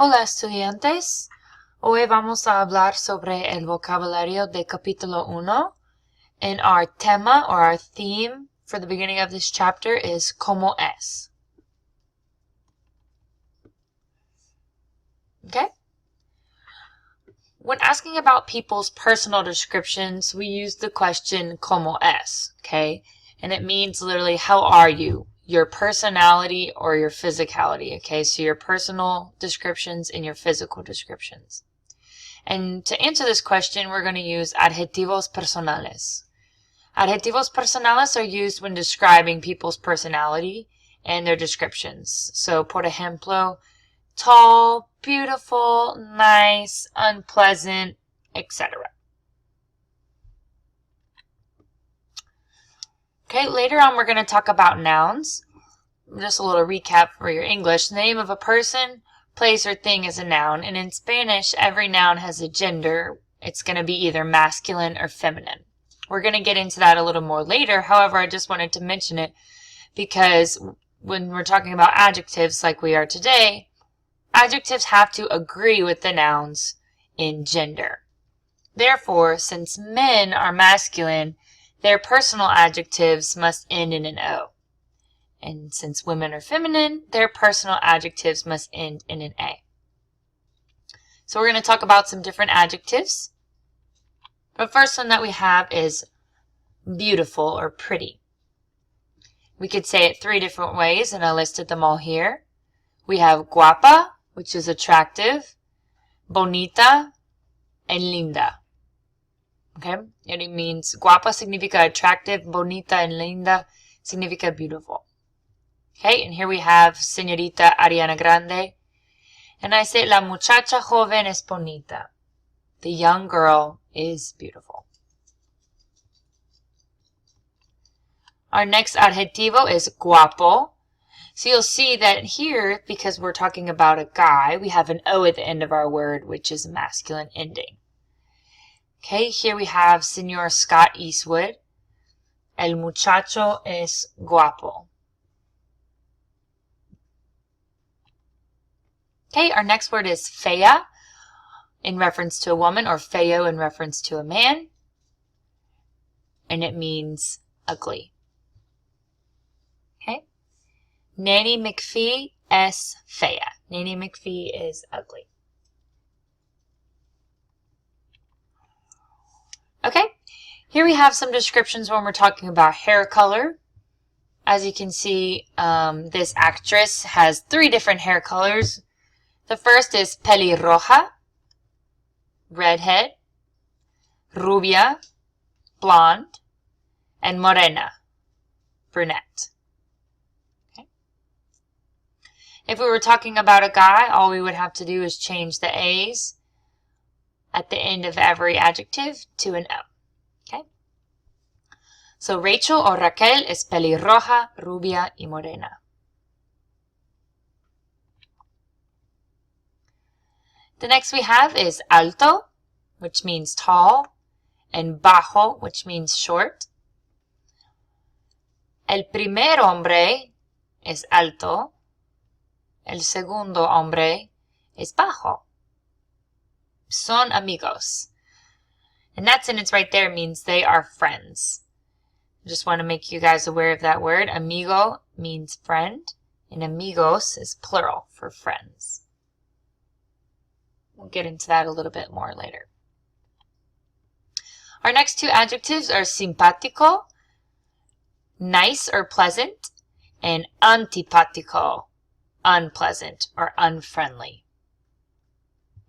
Hola estudiantes, hoy vamos a hablar sobre el vocabulario de capítulo 1 and our tema or our theme for the beginning of this chapter is como es. Okay? When asking about people's personal descriptions, we use the question como es, okay? And it means literally how are you? Your personality or your physicality, okay? So your personal descriptions and your physical descriptions. And to answer this question, we're going to use adjetivos personales. Adjetivos personales are used when describing people's personality and their descriptions. So, por ejemplo, tall, beautiful, nice, unpleasant, etc. Okay, later on we're going to talk about nouns. Just a little recap for your English. The name of a person, place, or thing is a noun. And in Spanish, every noun has a gender. It's going to be either masculine or feminine. We're going to get into that a little more later. However, I just wanted to mention it because when we're talking about adjectives like we are today, adjectives have to agree with the nouns in gender. Therefore, since men are masculine, their personal adjectives must end in an O. And since women are feminine, their personal adjectives must end in an A. So we're going to talk about some different adjectives. The first one that we have is beautiful or pretty. We could say it three different ways, and I listed them all here. We have guapa, which is attractive, bonita, and linda. Okay? And it means guapa significa attractive, bonita and linda significa beautiful. Okay, and here we have Señorita Ariana Grande. And I say, la muchacha joven es bonita. The young girl is beautiful. Our next adjetivo is guapo. So you'll see that here, because we're talking about a guy, we have an O at the end of our word, which is a masculine ending. Okay, here we have Señor Scott Eastwood. El muchacho es guapo. Okay, our next word is fea, in reference to a woman, or feo in reference to a man. And it means ugly. Okay? Nanny McPhee es fea. Nanny McPhee is ugly. Okay, here we have some descriptions when we're talking about hair color. As you can see, this actress has three different hair colors. The first is pelirroja, redhead, rubia, blonde, and morena, brunette. Okay. If we were talking about a guy, all we would have to do is change the A's at the end of every adjective to an O. Okay? So Rachel or Raquel es pelirroja, rubia, y morena. The next we have is alto, which means tall, and bajo, which means short. El primer hombre es alto. El segundo hombre es bajo. Son amigos. And that sentence right there means they are friends. I just want to make you guys aware of that word. Amigo means friend, and amigos is plural for friends. We'll get into that a little bit more later. Our next two adjectives are simpático, nice or pleasant, and antipático, unpleasant or unfriendly.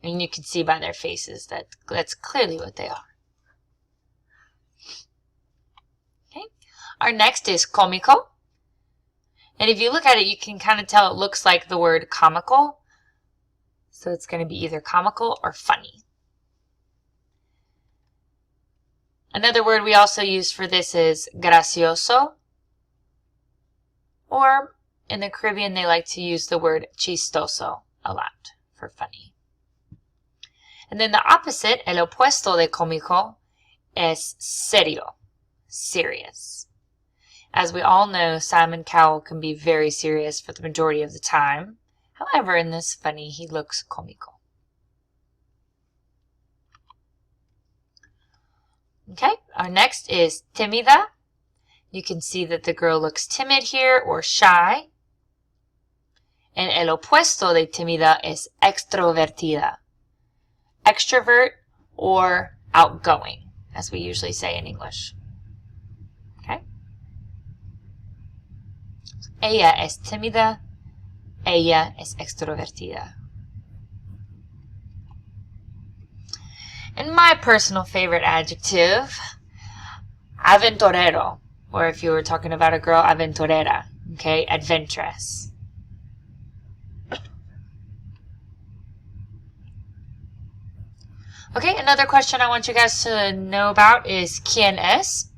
And you can see by their faces that that's clearly what they are. Okay. Our next is cómico. And if you look at it, you can kind of tell it looks like the word comical. So it's going to be either comical or funny. Another word we also use for this is gracioso. Or in the Caribbean, they like to use the word chistoso a lot for funny. And then the opposite, el opuesto de cómico, es serio, serious. As we all know, Simon Cowell can be very serious for the majority of the time. However, in this funny, he looks cómico. Okay, our next is tímida. You can see that the girl looks timid here or shy. And el opuesto de tímida es extrovertida. Extrovert or outgoing, as we usually say in English. Okay? Ella es tímida. Ella es extrovertida. And my personal favorite adjective, aventurero. Or if you were talking about a girl, aventurera. Okay, adventurous. Okay, another question I want you guys to know about is ¿quién es?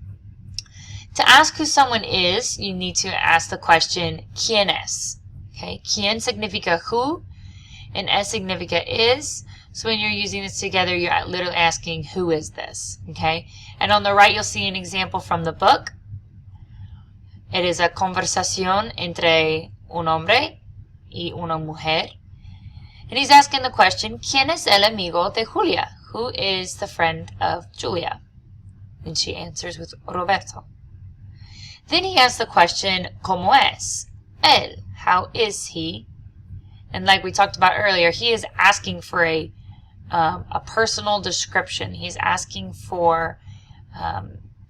To ask who someone is, you need to ask the question ¿quién es? Okay, ¿quién significa who? And es significa is. So when you're using this together, you're literally asking who is this? Okay, and on the right, you'll see an example from the book. It is a conversación entre un hombre y una mujer. And he's asking the question, ¿quién es el amigo de Julia? Who is the friend of Julia? And she answers with Roberto. Then he asks the question, ¿cómo es? Él, how is he? And like we talked about earlier, he is asking for a personal description. He's asking for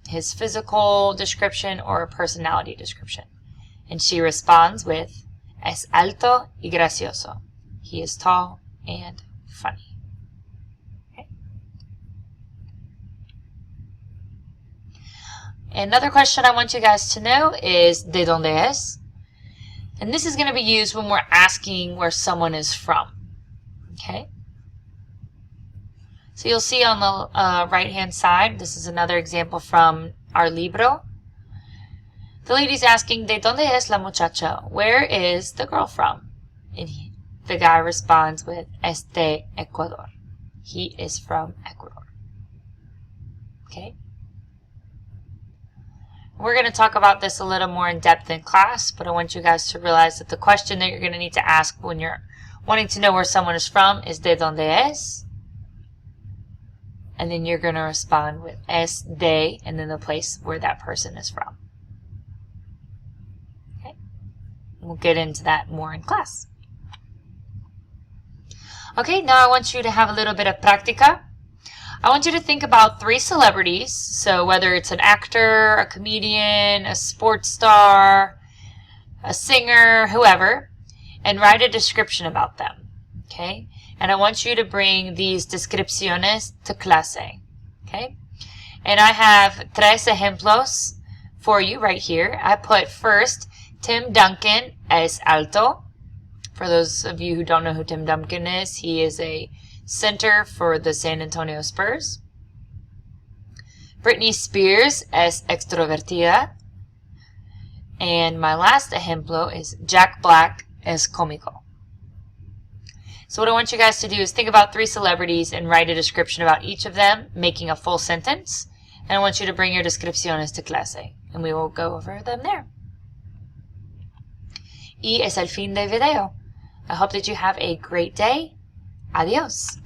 his physical description or a personality description. And she responds with, es alto y gracioso. He is tall and funny. Okay. Another question I want you guys to know is ¿de dónde es? And this is going to be used when we're asking where someone is from. Okay? So you'll see on the right-hand side, this is another example from our libro. The lady's asking, ¿de dónde es la muchacha? Where is the girl from? And the guy responds with, es de Ecuador. He is from Ecuador. Okay? We're going to talk about this a little more in depth in class, but I want you guys to realize that the question that you're going to need to ask when you're wanting to know where someone is from is ¿de dónde es? And then you're going to respond with es de, and then the place where that person is from. Okay? We'll get into that more in class. Okay, now I want you to have a little bit of práctica. I want you to think about 3 celebrities, so whether it's an actor, a comedian, a sports star, a singer, whoever, and write a description about them, okay? And I want you to bring these descripciones to clase, okay? And I have 3 ejemplos for you right here. I put first, Tim Duncan es alto. For those of you who don't know who Tim Duncan is, he is a center for the San Antonio Spurs. Britney Spears es extrovertida. And my last ejemplo is Jack Black es cómico. So what I want you guys to do is think about 3 celebrities and write a description about each of them, making a full sentence. And I want you to bring your descripciones to clase, and we will go over them there. Y es el fin del video. I hope that you have a great day. Adios.